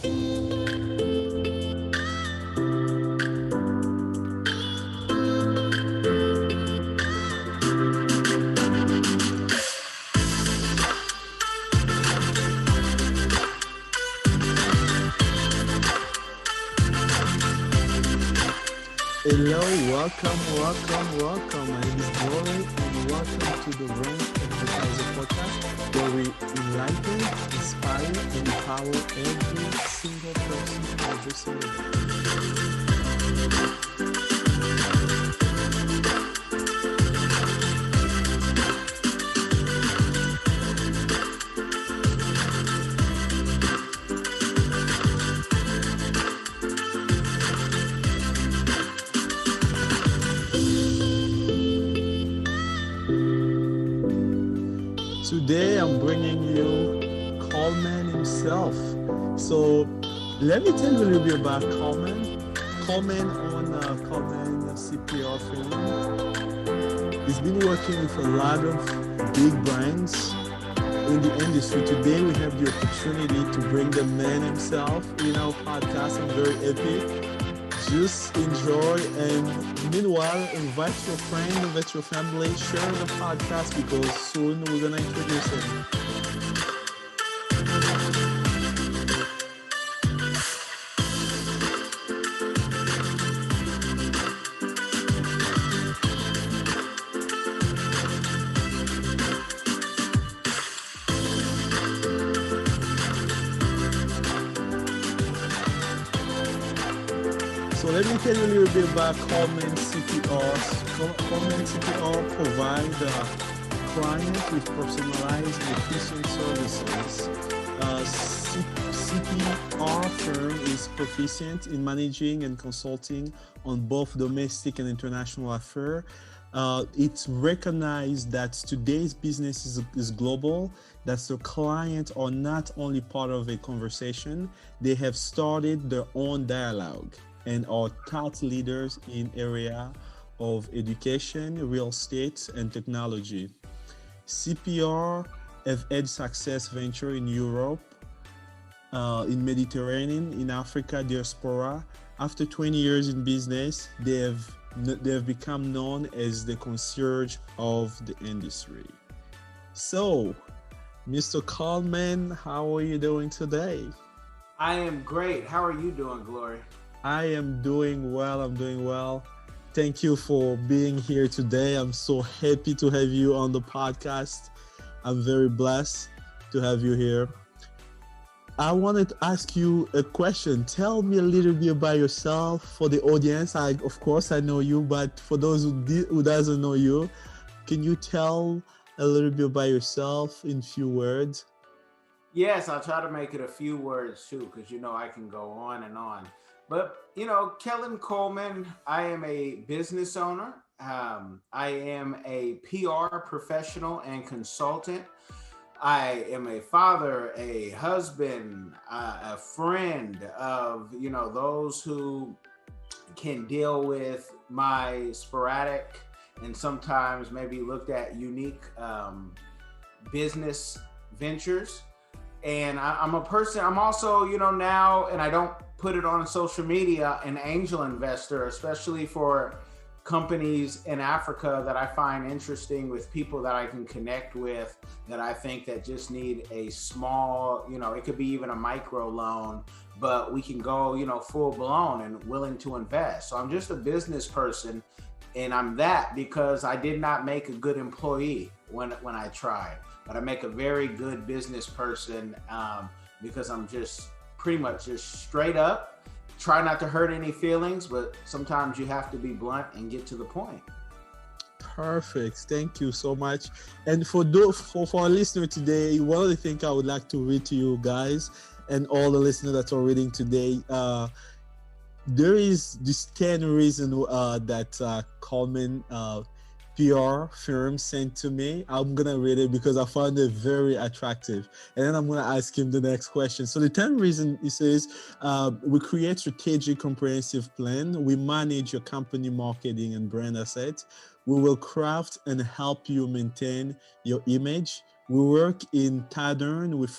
Hello, welcome. My name is Glory, and welcome to the Rankadvertiser podcast, where we enlighten, inspire, and empower every single person every single Today, I'm bringing you Coleman himself. So, let me tell you a little bit about Coleman. Coleman on Coleman CPR film. He's been working with a lot of big brands in the industry. Today, we have the opportunity to bring the man himself in our podcast. I'm very happy. Just enjoy, and meanwhile, invite your friend, invite your family, share the podcast, because soon we're gonna introduce him. So let me tell you a little bit about Coleman CPR. Coleman CPR provides clients with personalized and efficient services. CPR firm is proficient in managing and consulting on both domestic and international affairs. It's recognized that today's business is global, that the clients are not only part of a conversation, they have started their own dialogue and are thought leaders in area of education, real estate, and technology. CPR have had success venture in Europe, in Mediterranean, in Africa, diaspora. After 20 years in business, they have become known as the concierge of the industry. So, Mr. Coleman, how are you doing today? I am great. How are you doing, Glory? I am doing well. I'm doing well. Thank you for being here today. I'm so happy to have you on the podcast. I'm very blessed to have you here. I wanted to ask you a question. Tell me a little bit about yourself for the audience. Of course, I know you, but for those who doesn't know you, can you tell a little bit about yourself in few words? Yes, I'll try to make it a few words too, because I can go on and on. But, Kellen Coleman, I am a business owner. I am a PR professional and consultant. I am a father, a husband, a friend of, those who can deal with my sporadic and sometimes maybe looked at unique business ventures. And I'm a person, I'm also, now, and I don't put it on social media, an angel investor, especially for companies in Africa that I find interesting, with people that I can connect with, that I think that just need a small, it could be even a micro loan, but we can go, full blown and willing to invest. So I'm just a business person, and I'm that because I did not make a good employee when I tried, but I make a very good business person because I'm just pretty much just straight up, try not to hurt any feelings, but sometimes you have to be blunt and get to the point. Perfect. Thank you so much. And for our listener today, one of the things I would like to read to you guys and all the listeners that are reading today, there is this 10 reasons that Coleman PR firm sent to me. I'm going to read it because I found it very attractive. And then I'm going to ask him the next question. So the 10 reason, he says, we create strategic comprehensive plan. We manage your company marketing and brand assets. We will craft and help you maintain your image. We work in tandem with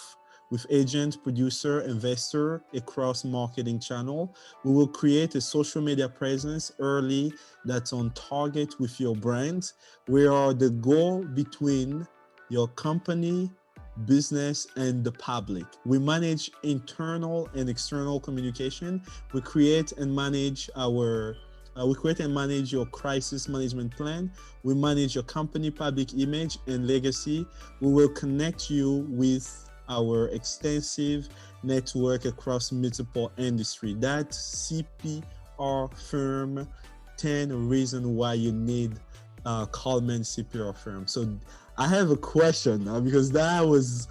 with agent, producer, investor across marketing channel. We will create a social media presence early that's on target with your brand. We are the go between your company, business, and the public. We manage internal and external communication. We create and manage your crisis management plan. We manage your company public image and legacy. We will connect you with our extensive network across multiple industry. That's CPR firm, 10 reasons why you need Coleman CPR firm. So I have a question because that was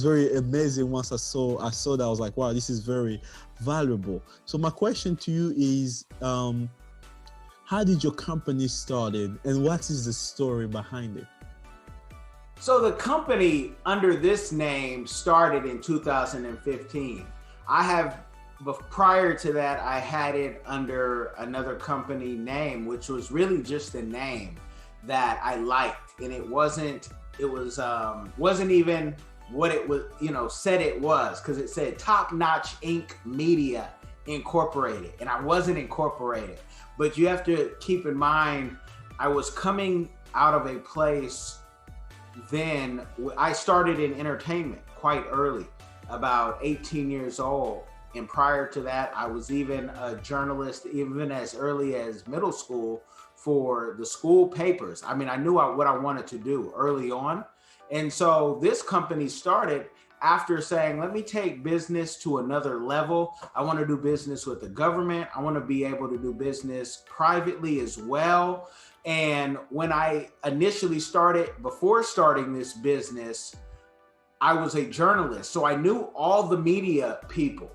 very amazing. Once I saw that, I was like, wow, this is very valuable. So my question to you is, how did your company started, and what is the story behind it? So the company under this name started in 2015. Prior to that, I had it under another company name, which was really just a name that I liked, and it wasn't even what it was, said it was, because it said Top Notch Inc. Media Incorporated, and I wasn't incorporated. But you have to keep in mind, I was coming out of a place then. I started in entertainment quite early, about 18 years old. And prior to that, I was even a journalist, even as early as middle school, for the school papers. I mean, I knew what I wanted to do early on. And so this company started after saying, let me take business to another level. I want to do business with the government. I want to be able to do business privately as well. And when I initially started, before starting this business, I was a journalist. So I knew all the media people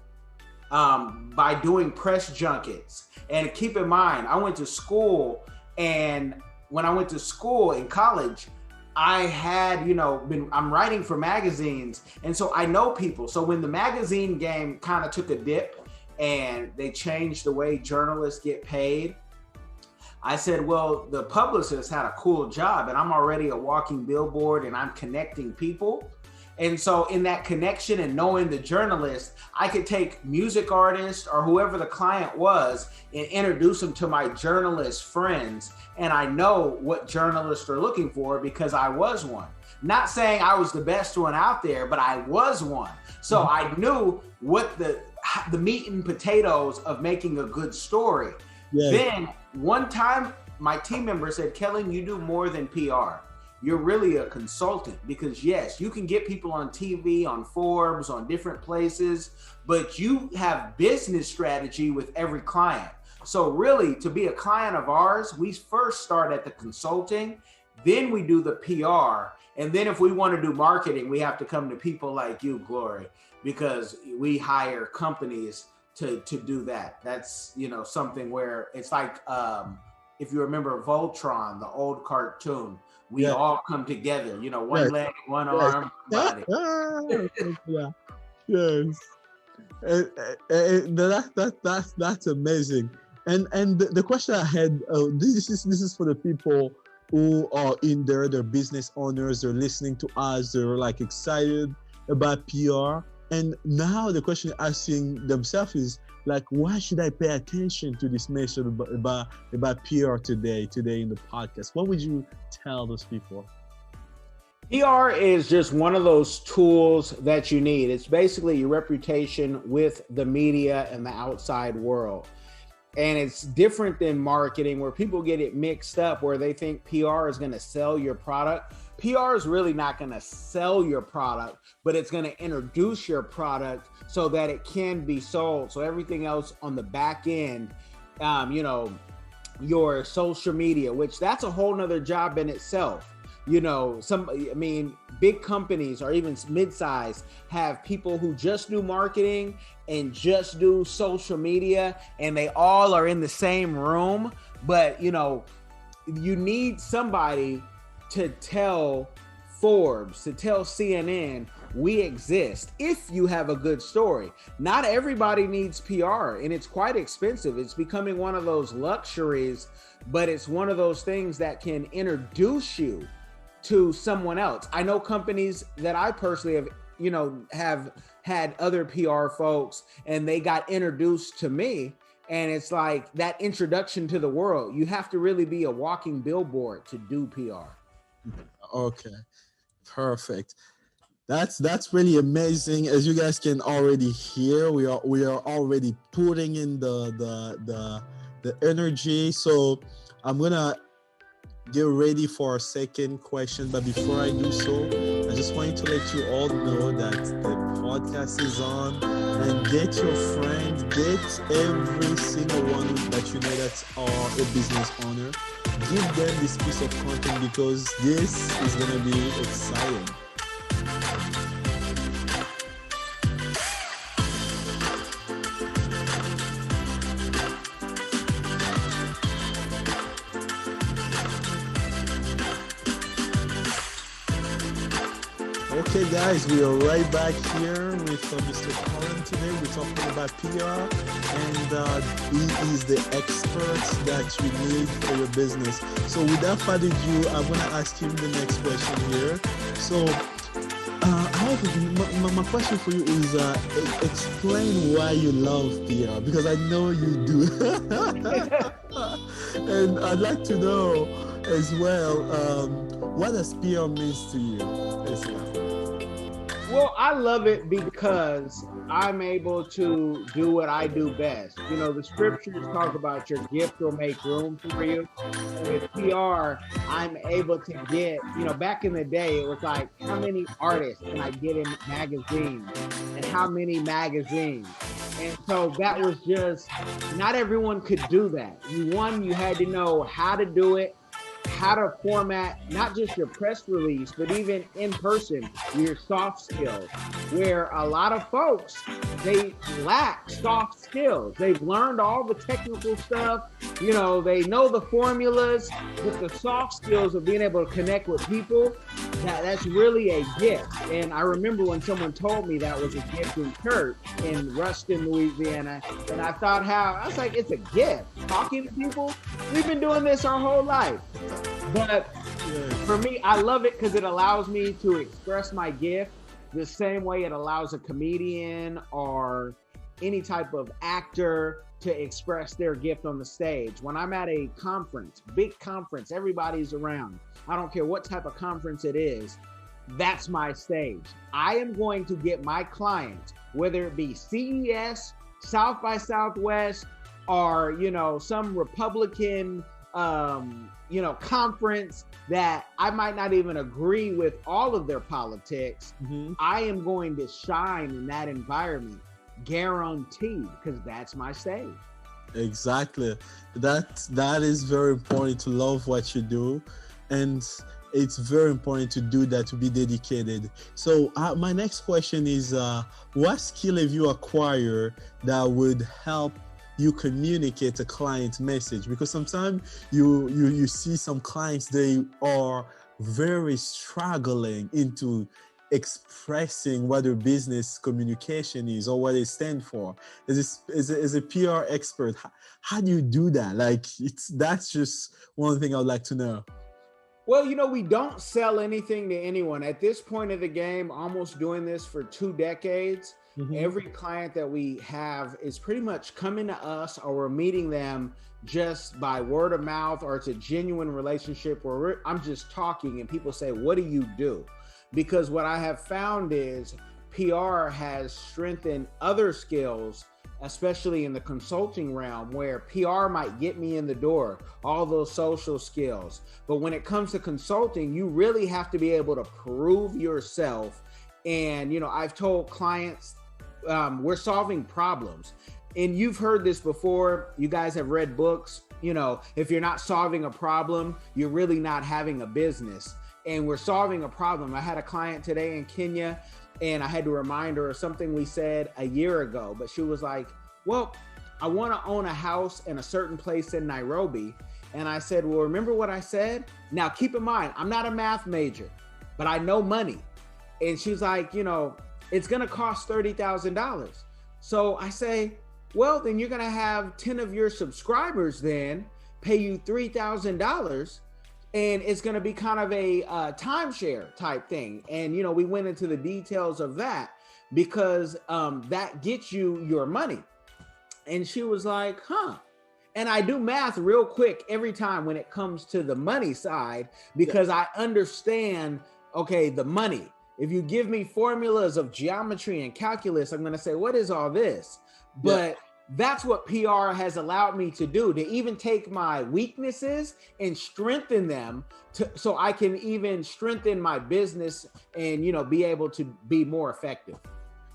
by doing press junkets. And keep in mind, I went to school, and when I went to school in college, I had, I'm writing for magazines. And so I know people. So when the magazine game kind of took a dip and they changed the way journalists get paid, I said, well, the publicist had a cool job, and I'm already a walking billboard, and I'm connecting people. And so in that connection and knowing the journalist, I could take music artists or whoever the client was and introduce them to my journalist friends. And I know what journalists are looking for because I was one. Not saying I was the best one out there, but I was one. So I knew what the meat and potatoes of making a good story. Yeah. Then one time my team member said, Kellen, you do more than PR. You're really a consultant, because yes, you can get people on TV, on Forbes, on different places, but you have business strategy with every client. So really, to be a client of ours, we first start at the consulting, then we do the PR. And then if we want to do marketing, we have to come to people like you, Glory, because we hire companies to do that. That's, something where it's like, if you remember Voltron, the old cartoon, we all come together, one leg, one arm, body. Yeah. Yes. That's amazing. And the question I had, this is for the people who are in there, they're business owners, they're listening to us, they're like excited about PR. And now the question asking themselves is like, why should I pay attention to this message about PR today in the podcast? What would you tell those people? PR is just one of those tools that you need. It's basically your reputation with the media and the outside world. And it's different than marketing, where people get it mixed up, where they think PR is going to sell your product. PR is really not going to sell your product, but it's going to introduce your product so that it can be sold. So everything else on the back end, your social media, which that's a whole nother job in itself. Big companies or even mid-size have people who just do marketing and just do social media, and they all are in the same room. But, you need somebody to tell Forbes, to tell CNN, we exist, if you have a good story. Not everybody needs PR, and it's quite expensive. It's becoming one of those luxuries, but it's one of those things that can introduce you to someone else. I know companies that I personally have have had other PR folks and they got introduced to me. And it's like that introduction to the world. You have to really be a walking billboard to do PR. Okay, perfect. That's really amazing. As you guys can already hear, we are already putting in the energy. So I'm gonna get ready for our second question. But before I do so, I just wanted to let you all know that the podcast is on, and get your friends, get every single one that you know that's a business owner. Give them this piece of content because this is gonna be exciting. Okay, guys, we are right back here with Mr. Coleman today. We're talking about PR, and he is the expert that you need for your business. So without further ado, I'm going to ask him the next question here. So my question for you is explain why you love PR, because I know you do. And I'd like to know as well, what does PR means to you as well? Well, I love it because I'm able to do what I do best. The scriptures talk about your gift will make room for you. And with PR, I'm able to get, back in the day, it was like, how many artists can I get in magazines and how many magazines? And so that was just, not everyone could do that. You had to know how to do it, how to format not just your press release, but even in person, your soft skills, where a lot of folks, they lack soft skills. They've learned all the technical stuff, they know the formulas, but the soft skills of being able to connect with people, that's really a gift. And I remember when someone told me that was a gift in church in Ruston, Louisiana, and I thought I was like, it's a gift. Talking to people, we've been doing this our whole life. But for me, I love it because it allows me to express my gift the same way it allows a comedian or any type of actor to express their gift on the stage. When I'm at a conference, big conference, everybody's around. I don't care what type of conference it is. That's my stage. I am going to get my clients, whether it be CES, South by Southwest, or, some Republican conference that I might not even agree with all of their politics. Mm-hmm. I am going to shine in that environment, guaranteed, because that's my stage. Exactly. That is very important, to love what you do, and it's very important to do that, to be dedicated. So my next question is, what skill have you acquired that would help you communicate a client's message? Because sometimes you see some clients, they are very struggling into expressing what their business communication is or what they stand for. As a PR expert, how do you do that? That's just one thing I would like to know. Well, we don't sell anything to anyone. At this point of the game, almost doing this for 2 decades, mm-hmm. Every client that we have is pretty much coming to us, or we're meeting them just by word of mouth, or it's a genuine relationship where I'm just talking and people say, what do you do? Because what I have found is PR has strengthened other skills, especially in the consulting realm, where PR might get me in the door, all those social skills. But when it comes to consulting, you really have to be able to prove yourself. And, I've told clients, we're solving problems. And you've heard this before. You guys have read books. If you're not solving a problem, you're really not having a business. And we're solving a problem. I had a client today in Kenya, and I had to remind her of something we said a year ago. But she was like, well, I want to own a house in a certain place in Nairobi. And I said, well, remember what I said? Now, keep in mind, I'm not a math major, but I know money. And she's like, it's going to cost $30,000. So I say, well, then you're going to have 10 of your subscribers then pay you $3,000. and it's going to be kind of a timeshare type thing. And, you know, we went into the details of that because that gets you your money. And she was like, huh. And I do math real quick every time when it comes to the money side, because I understand, okay, the money. If you give me formulas of geometry and calculus, I'm going to say, what is all this? But that's what PR has allowed me to do, to even take my weaknesses and strengthen them so I can even strengthen my business and, you know, be able to be more effective.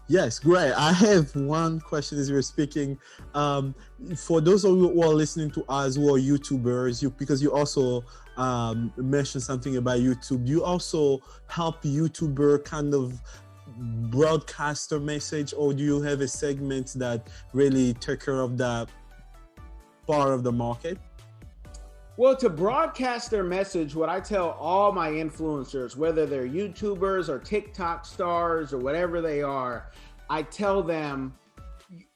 Yes, great. I have one question as you're speaking. For those of you who are listening to us who are YouTubers, because you also mentioned something about YouTube, you also help YouTuber kind of broadcast their message, or do you have a segment that really take care of that part of the market? Well, to broadcast their message, what I tell all my influencers, whether they're YouTubers or TikTok stars or whatever they are, I tell them,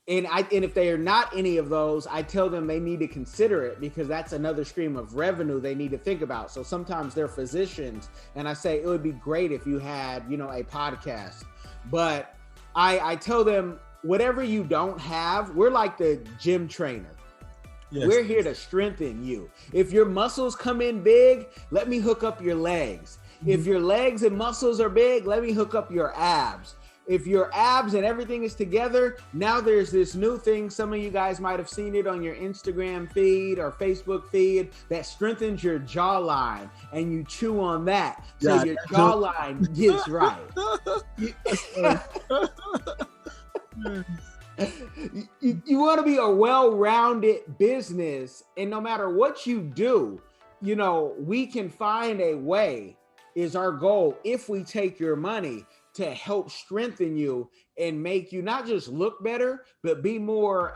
and if they are not any of those, I tell them they need to consider it, because that's another stream of revenue they need to think about. So sometimes they're physicians, and I say it would be great if you had, you know, a podcast. But I tell them, whatever you don't have, we're like the gym trainer. Yes. We're here to strengthen you. If your muscles come in big, let me hook up your legs. Mm-hmm. If your legs and muscles are big, let me hook up your abs. If your abs and everything is together, now there's this new thing. Some of you guys might have seen it on your Instagram feed or Facebook feed that strengthens your jawline, and you chew on that so your jawline gets right. You want to be a well-rounded business, and no matter what you do, you know, we can find a way, is our goal, if we take your money, to help strengthen you and make you not just look better, but be more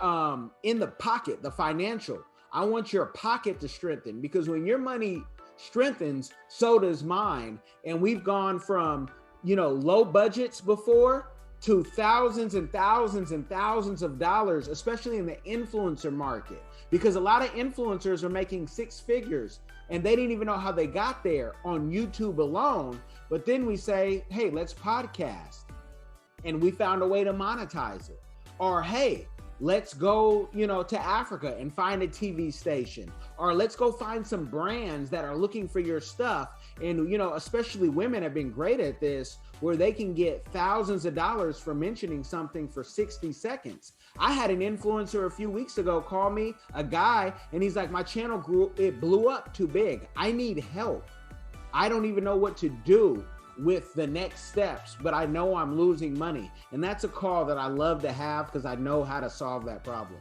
in the pocket, the financial. I want your pocket to strengthen, because when your money strengthens, so does mine. And we've gone from, you know, low budgets before to thousands and thousands and thousands of dollars, especially in the influencer market, because a lot of influencers are making six figures and they didn't even know how they got there on YouTube alone. But then we say, hey, let's podcast, and we found a way to monetize it. Or, hey, let's go, you know, to Africa and find a TV station. Or let's go find some brands that are looking for your stuff. And, you know, especially women have been great at this, where they can get thousands of dollars for mentioning something for 60 seconds. I had an influencer a few weeks ago call me, a guy, and he's like, my channel it blew up too big. I need help. I don't even know what to do with the next steps, but I know I'm losing money. And that's a call that I love to have, because I know how to solve that problem.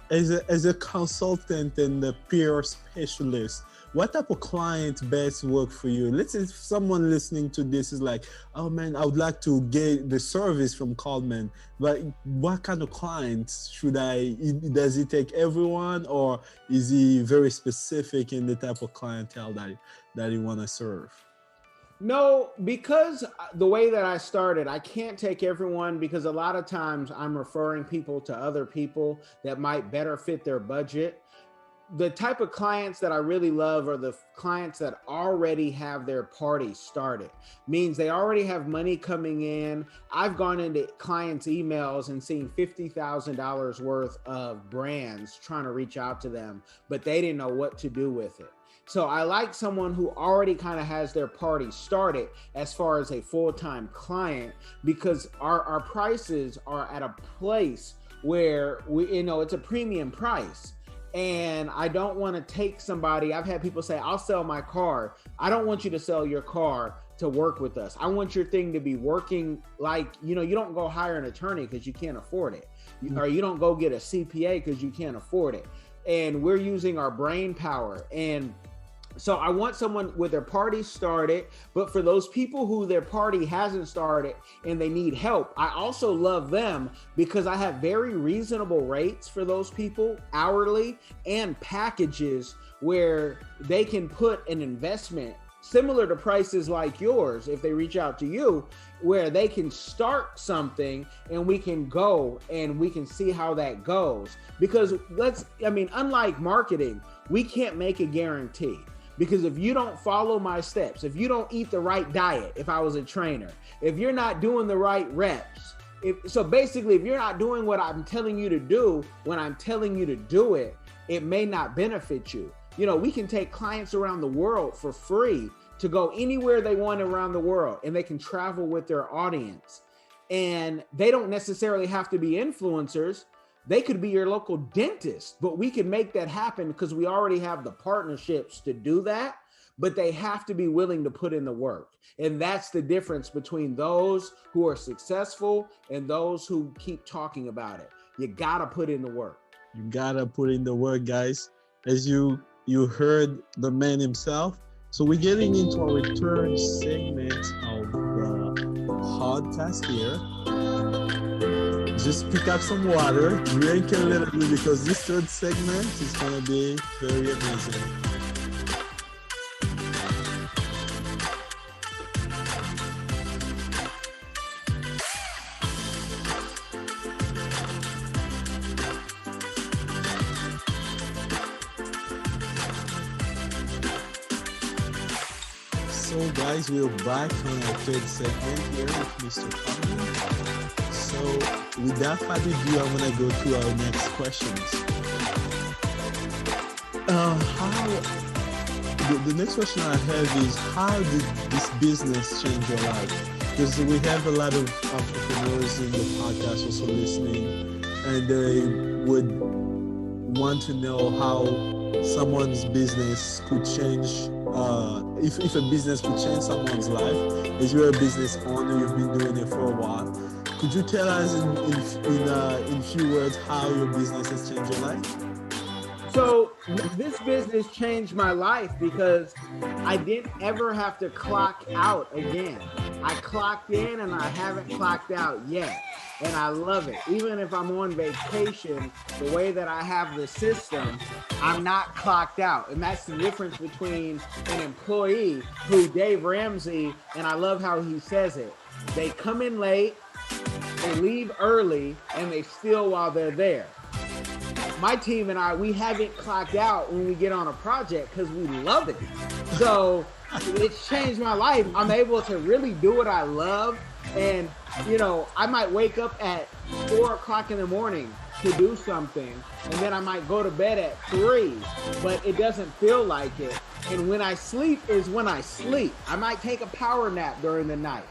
As a consultant and a peer specialist, what type of client best work for you? Let's say if someone listening to this is like, oh man, I would like to get the service from Coleman, but what kind of clients does he take everyone, or is he very specific in the type of clientele that you want to serve? No, because the way that I started, I can't take everyone, because a lot of times I'm referring people to other people that might better fit their budget. The type of clients that I really love are the clients that already have their party started. Means they already have money coming in. I've gone into clients' emails and seen $50,000 worth of brands trying to reach out to them, but they didn't know what to do with it. So I like someone who already kind of has their party started as far as a full-time client, because our prices are at a place where it's a premium price. And I don't want to take somebody. I've had people say, I'll sell my car. I don't want you to sell your car to work with us. I want your thing to be working like, you don't go hire an attorney because you can't afford it. Or you don't go get a CPA because you can't afford it. And we're using our brain power. And so I want someone with their party started, but for those people who their party hasn't started and they need help, I also love them, because I have very reasonable rates for those people, hourly, and packages where they can put an investment similar to prices like yours if they reach out to you, where they can start something and we can go and we can see how that goes. Because unlike marketing, we can't make a guarantee. Because if you don't follow my steps, if you don't eat the right diet, if I was a trainer, if you're not doing the right reps, so basically, if you're not doing what I'm telling you to do, when I'm telling you to do it, it may not benefit you. You know, we can take clients around the world for free to go anywhere they want around the world, and they can travel with their audience. And they don't necessarily have to be influencers. They could be your local dentist, but we can make that happen because we already have the partnerships to do that, but they have to be willing to put in the work. And that's the difference between those who are successful and those who keep talking about it. You gotta put in the work. You gotta put in the work, guys. As you heard the man himself. So we're getting into our third segment of the podcast here. Just pick up some water, drink a little bit, because this third segment is gonna be very amazing. So guys, we're back on our third segment here with Mr. Coleman. So without further ado, I'm gonna go to our next questions. The next question I have is, how did this business change your life? Because we have a lot of entrepreneurs in the podcast also listening, and they would want to know how someone's business could change. If a business could change someone's life. As you're a business owner, you've been doing it for a while. Could you tell us in few words how your business has changed your life? So this business changed my life because I didn't ever have to clock out again. I clocked in and I haven't clocked out yet. And I love it. Even if I'm on vacation, the way that I have the system, I'm not clocked out. And that's the difference between an employee who Dave Ramsey, and I love how he says it, they come in late, they leave early, and they steal while they're there. My team and I, we haven't clocked out when we get on a project because we love it. So it's changed my life. I'm able to really do what I love. And, you know, I might wake up at 4 o'clock in the morning to do something, and then I might go to bed at 3, but it doesn't feel like it. And when I sleep is when I sleep. I might take a power nap during the night,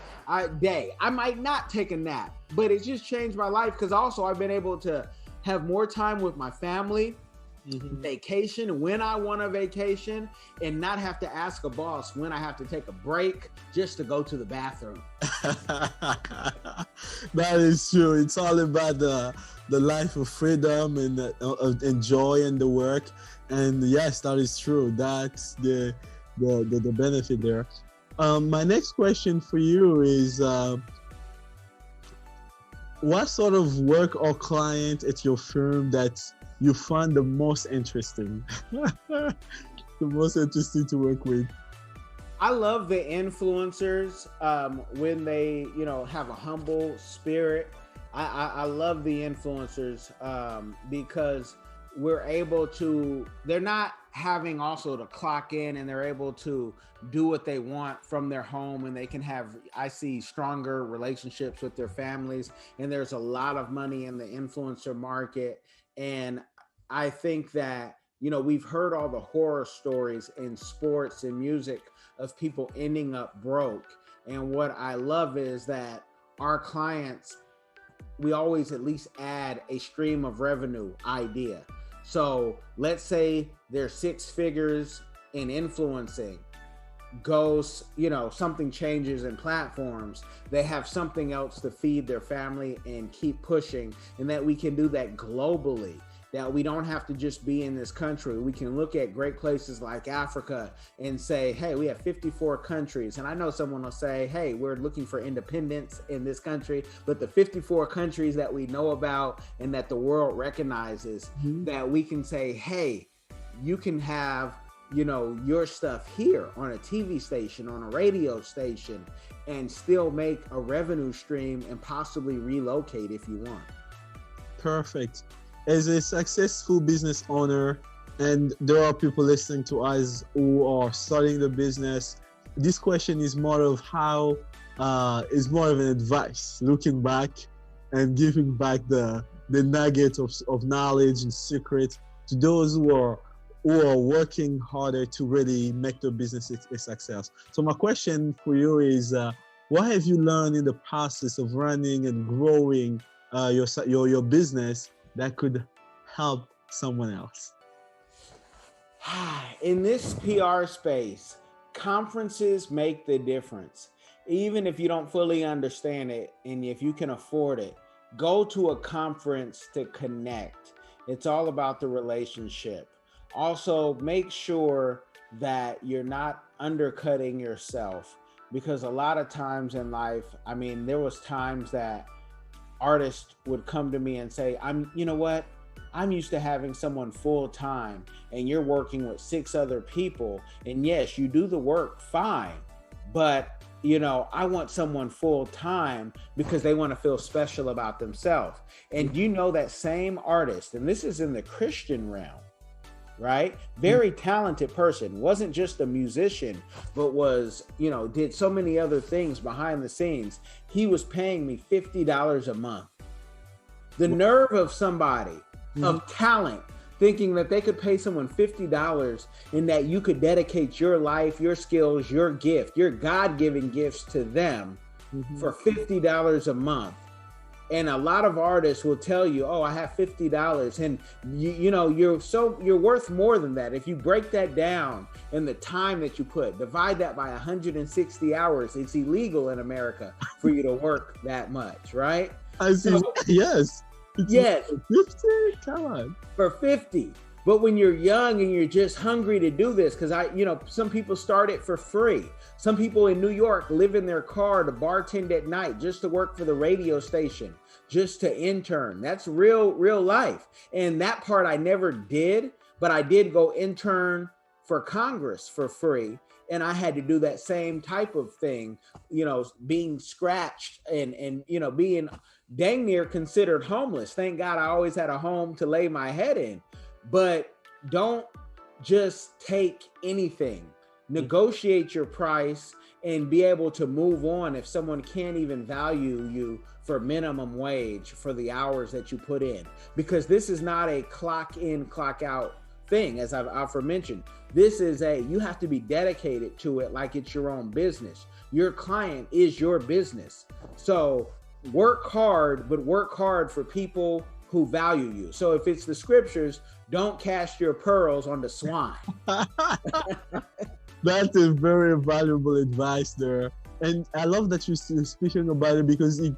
day. I might not take a nap, but it just changed my life because also I've been able to have more time with my family, vacation when I want a vacation, and not have to ask a boss when I have to take a break just to go to the bathroom. That is true. It's all about the life of freedom and joy in the work. And yes, that is true. That's the benefit there. My next question for you is, what sort of work or client at your firm that you find the most interesting? The most interesting to work with? I love the influencers when they, you know, have a humble spirit. I love the influencers because we're able to, they're not having also to clock in, and they're able to do what they want from their home, and they can have, I see, stronger relationships with their families. And there's a lot of money in the influencer market. And I think that, you know, we've heard all the horror stories in sports and music of people ending up broke. And what I love is that our clients, we always at least add a stream of revenue idea. So let's say there's 6 figures in influencing, goes, you know, something changes in platforms, they have something else to feed their family and keep pushing. And that we can do that globally, that we don't have to just be in this country. We can look at great places like Africa and say, hey, we have 54 countries. And I know someone will say, hey, we're looking for independence in this country, but the 54 countries that we know about and that the world recognizes, that we can say, hey, you can have, you know, your stuff here on a TV station, on a radio station, and still make a revenue stream and possibly relocate if you want. Perfect. As a successful business owner, and there are people listening to us who are starting the business. This question is more of is more of an advice, looking back and giving back the nugget of knowledge and secret to those who are working harder to really make the business a success. So my question for you is, what have you learned in the process of running and growing your business that could help someone else? In this PR space, conferences make the difference. Even if you don't fully understand it, and if you can afford it, go to a conference to connect. It's all about the relationship. Also, make sure that you're not undercutting yourself, because a lot of times in life, I mean, there was times that artists would come to me and say, you know what? I'm used to having someone full time, and you're working with 6 other people. And yes, you do the work fine, but I want someone full time because they want to feel special about themselves. And that same artist, and this is in the Christian realm, right? Very talented person, wasn't just a musician, but was, did so many other things behind the scenes. He was paying me $50 a month. The nerve of somebody of talent thinking that they could pay someone $50 and that you could dedicate your life, your skills, your gift, your God-given gifts to them for $50 a month. And a lot of artists will tell you, oh, I have $50. And you're worth more than that. If you break that down and the time that you put, divide that by 160 hours, it's illegal in America for you to work that much, right? Yes. Yes. 50? Come on. For 50. But when you're young and you're just hungry to do this, because some people start it for free. Some people in New York live in their car to bartend at night just to work for the radio station, just to intern. That's real life. And that part I never did, but I did go intern for Congress for free. And I had to do that same type of thing, being scratched and being dang near considered homeless. Thank God I always had a home to lay my head in. But don't just take anything. Negotiate your price and be able to move on if someone can't even value you for minimum wage for the hours that you put in. Because this is not a clock in, clock out thing, as I've aforementioned. This is you have to be dedicated to it like it's your own business. Your client is your business. So work hard, but work hard for people who value you. So if it's the scriptures, don't cast your pearls on the swine. That's a very valuable advice there. And I love that you're speaking about it, because it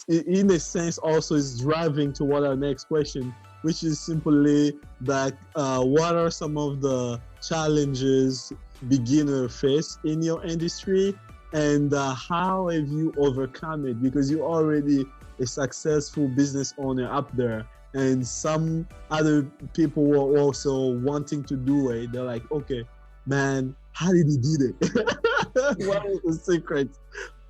in a sense also is driving toward our next question, which is simply that what are some of the challenges beginners face in your industry, and how have you overcome it? Because you're already a successful business owner up there, and some other people were also wanting to do it. They're like, okay, man, how did he do it? What was the secret?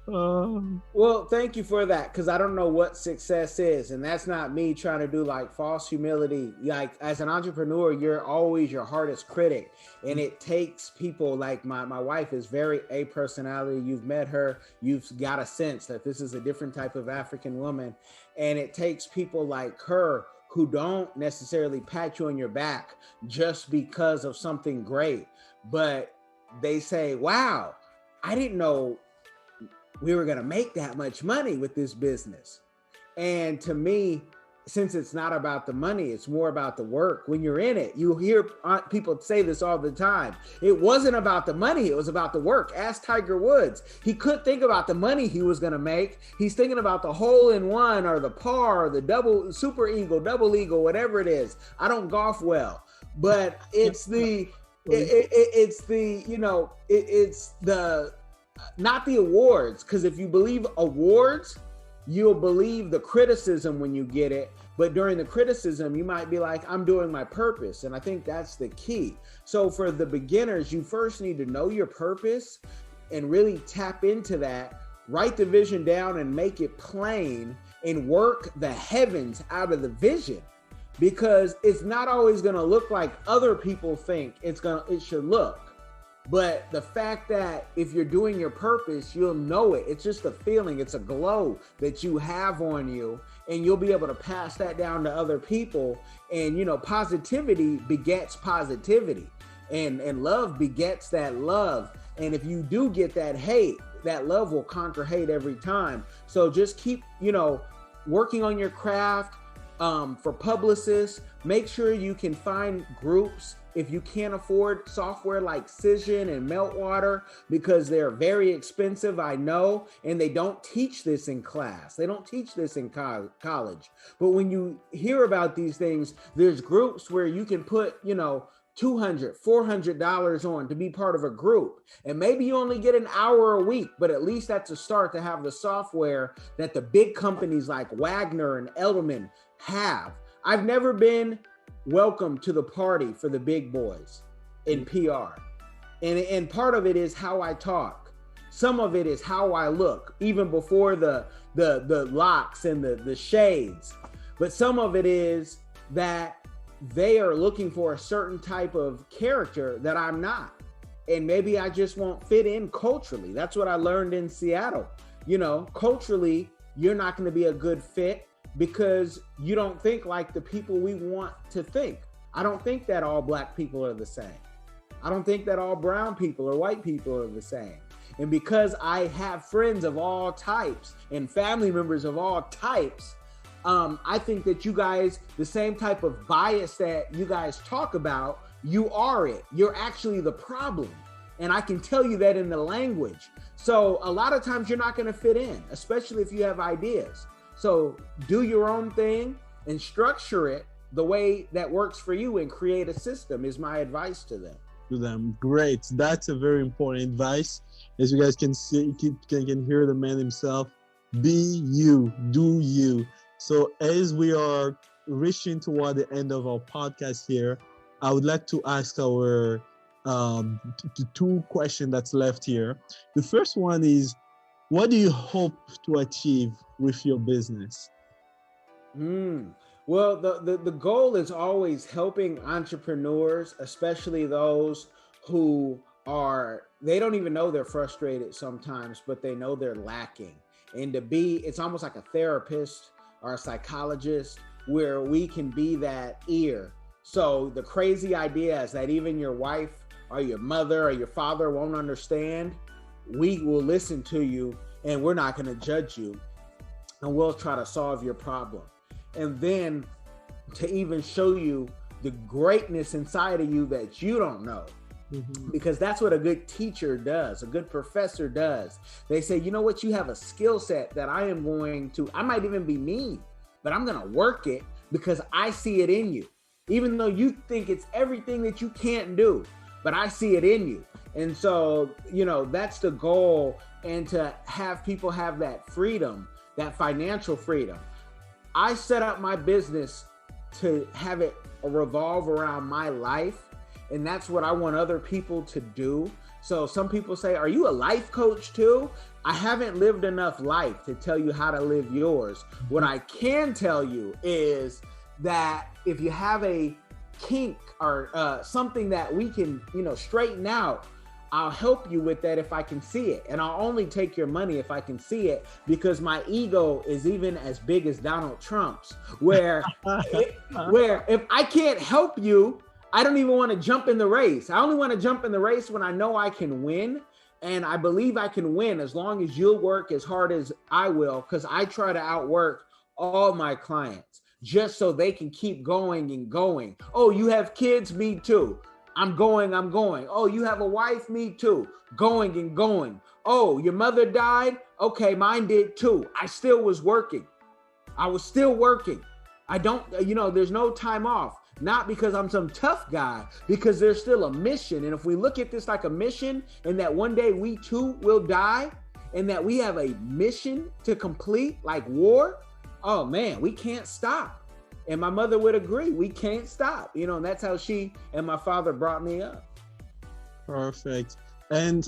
Well, thank you for that, because I don't know what success is, and that's not me trying to do like false humility. Like, as an entrepreneur, you're always your hardest critic, and it takes people like my wife is very A personality. You've met her, you've got a sense that this is a different type of African woman, and it takes people like her who don't necessarily pat you on your back just because of something great, but they say, wow, I didn't know we were going to make that much money with this business. And to me, since it's not about the money, it's more about the work. When you're in it, you hear people say this all the time. It wasn't about the money, it was about the work. Ask Tiger Woods. He couldn't think about the money he was going to make. He's thinking about the hole in one or the par or the double, super eagle, double eagle, whatever it is. I don't golf well, but it's not the awards, because if you believe awards, you'll believe the criticism when you get it. But during the criticism, you might be like, I'm doing my purpose. And I think that's the key. So for the beginners, you first need to know your purpose and really tap into that. Write the vision down and make it plain, and work the heavens out of the vision. because it's not always going to look like other people think it should look. But the fact that if you're doing your purpose, you'll know it. It's just a feeling. It's a glow that you have on you, and you'll be able to pass that down to other people. And, you know, positivity begets positivity, and love begets that love. And if you do get that hate, that love will conquer hate every time. So just keep, you know, working on your craft. For publicists, make sure you can find groups. If you can't afford software like Cision and Meltwater, because they're very expensive, I know, and they don't teach this in class. They don't teach this in college. But when you hear about these things, there's groups where you can put, you know, $200, $400 on to be part of a group. And maybe you only get an hour a week, but at least that's a start to have the software that the big companies like Wagner and Edelman have. I've never been welcome to the party for the big boys in PR. And part of it is how I talk. Some of it is how I look, even before the locks and the shades. But some of it is that they are looking for a certain type of character that I'm not. And maybe I just won't fit in culturally. That's what I learned in Seattle. You know, culturally, you're not going to be a good fit because you don't think like the people we want to think. I don't think that all Black people are the same. I don't think that all brown people or white people are the same. And because I have friends of all types and family members of all types, I think that you guys, the same type of bias that you guys talk about, you are it. You're actually the problem. And I can tell you that in the language. So a lot of times you're not going to fit in, especially if you have ideas. So do your own thing and structure it the way that works for you and create a system is my advice to them. Great. That's a very important advice. As you guys can see, can hear the man himself. Be you, do you. So as we are reaching toward the end of our podcast here, I would like to ask our two questions that's left here. The first one is, what do you hope to achieve with your business? Well, the goal is always helping entrepreneurs, especially those who they don't even know they're frustrated sometimes, but they know they're lacking. And it's almost like a therapist or a psychologist where we can be that ear. So the crazy idea is that even your wife or your mother or your father won't understand. We will listen to you and we're not going to judge you, and we'll try to solve your problem. And then to even show you the greatness inside of you that you don't know. Because that's what a good teacher does, a good professor does. They say, you know what, you have a skill set that I might even be mean, but I'm going to work it because I see it in you. Even though you think it's everything that you can't do, but I see it in you. And so, you know, that's the goal. And to have people have that freedom, that financial freedom. I set up my business to have it revolve around my life. And that's what I want other people to do. So some people say, are you a life coach too? I haven't lived enough life to tell you how to live yours. What I can tell you is that if you have a kink or something that we can, you know, straighten out, I'll help you with that if I can see it. And I'll only take your money if I can see it, because my ego is even as big as Donald Trump's, where if I can't help you, I don't even want to jump in the race. I only want to jump in the race when I know I can win. And I believe I can win as long as you'll work as hard as I will, because I try to outwork all my clients just so they can keep going and going. Oh, you have kids? Me too. I'm going. Oh, you have a wife? Me too. Going and going. Oh, your mother died? Okay, mine did too. I still was working. I was still working. I don't, there's no time off. Not because I'm some tough guy, because there's still a mission. And if we look at this like a mission, and that one day we too will die, and that we have a mission to complete, like war, oh man, we can't stop. And my mother would agree, we can't stop, and that's how she and my father brought me up. Perfect. And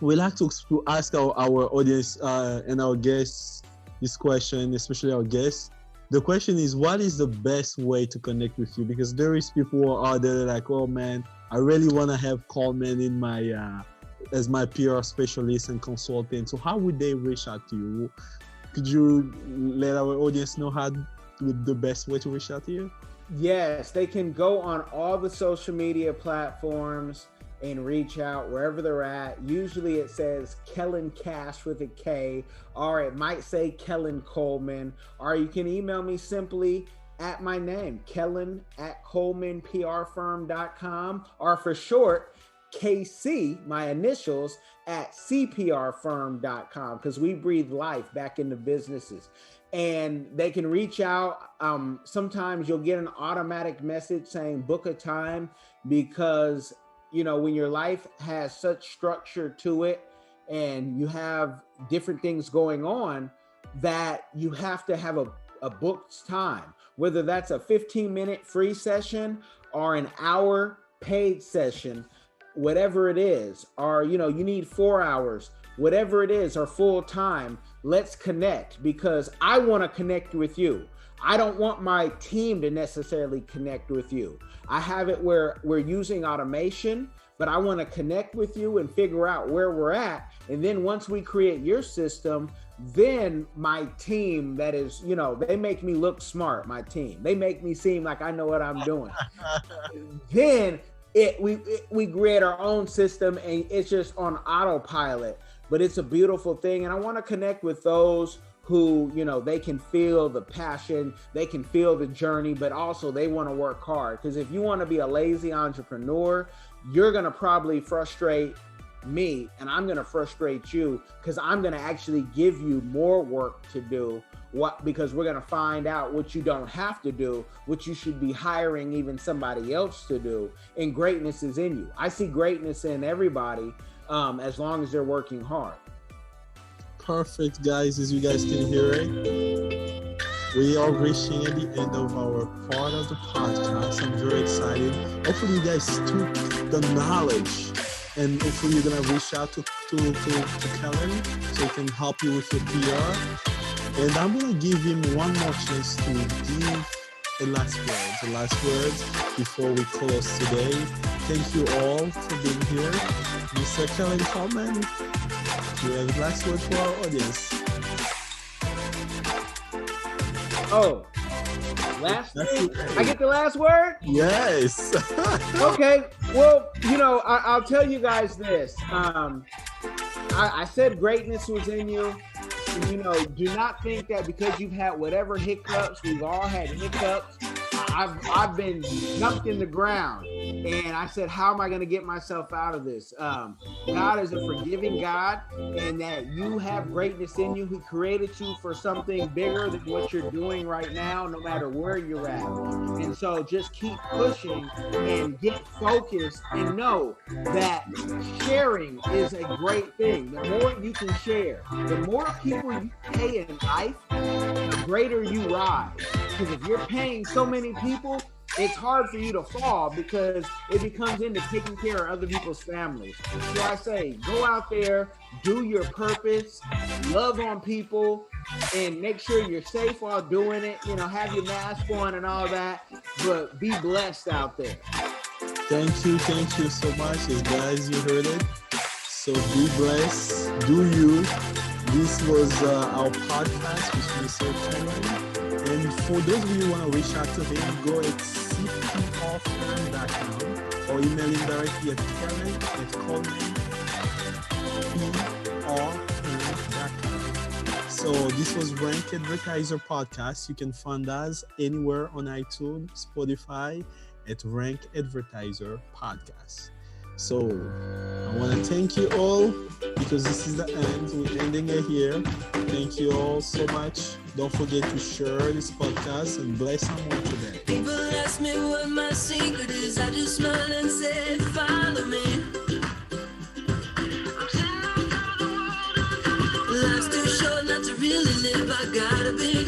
we like to ask our audience and our guests this question, especially our guests. The question is, what is the best way to connect with you? Because there is people who are out there like, oh man, I really want to have Coleman in my as my PR specialist and consultant. So how would they reach out to you? Could you let our audience know how the best way to reach out to you? Yes, they can go on all the social media platforms and reach out wherever they're at. Usually it says Kellen Cash with a K, or it might say Kellen Coleman, or you can email me simply at my name, Kellen@ColemanPRFirm.com, or for short, KC, my initials, at CPRFirm.com, because we breathe life back into businesses. And they can reach out. Sometimes you'll get an automatic message saying book a time, because you know, when your life has such structure to it and you have different things going on, that you have to have a booked time, whether that's a 15-minute free session or an hour paid session, whatever it is, or, you know, you need 4 hours, whatever it is, or full time. Let's connect, because I want to connect with you. I don't want my team to necessarily connect with you. I have it where we're using automation, but I want to connect with you and figure out where we're at. And then once we create your system, then my team, that is, you know, they make me look smart, my team. They make me seem like I know what I'm doing. Then we create our own system, and it's just on autopilot. But it's a beautiful thing. And I want to connect with those who, you know, they can feel the passion, they can feel the journey, but also they want to work hard. Because if you want to be a lazy entrepreneur, you're going to probably frustrate me, and I'm going to frustrate you, because I'm going to actually give you more work to do. Because we're going to find out what you don't have to do, what you should be hiring even somebody else to do. And greatness is in you. I see greatness in everybody, as long as they're working hard. Perfect, guys. As you guys can hear it, we are reaching at the end of our part of the podcast. I'm very excited. Hopefully you guys took the knowledge, and hopefully you're gonna reach out to Kellen so he can help you with your PR. And I'm gonna give him one more chance to give the last words before we close today. Thank you all for being here. Mr. Kellen Coleman, you have the last word for our audience. Oh, last thing? I get the last word? Yes. Okay. Well, you know, I'll tell you guys this. I said greatness was in you. You know, do not think that because you've had whatever hiccups, we've all had hiccups. I've been dumped in the ground, and I said, how am I going to get myself out of this? God is a forgiving God, and that you have greatness in you. He created you for something bigger than what you're doing right now, no matter where you're at. And so just keep pushing and get focused, and know that sharing is a great thing. The more you can share, the more people you pay in life, the greater you rise. Because if you're paying so many people, it's hard for you to fall, because it becomes into taking care of other people's families. So I say, go out there, do your purpose, love on people, and make sure you're safe while doing it. You know, have your mask on and all that, but be blessed out there. Thank you so much. As guys, you heard it. So be blessed, do you. This was our podcast with Mr. Kellen. And for those of you who want to reach out to him, go at cprfirm.com or email him directly at Kellen@Coleman.com. So this was Rankadvertiser podcast. You can find us anywhere on iTunes, Spotify, at Rankadvertiser podcast. So I want to thank you all, because this is the end. We're ending it here. Thank you all so much. Don't forget to share this podcast and bless someone today. People ask me what my secret is. I just smiled and said, follow me. Life's too short not to really live. I gotta be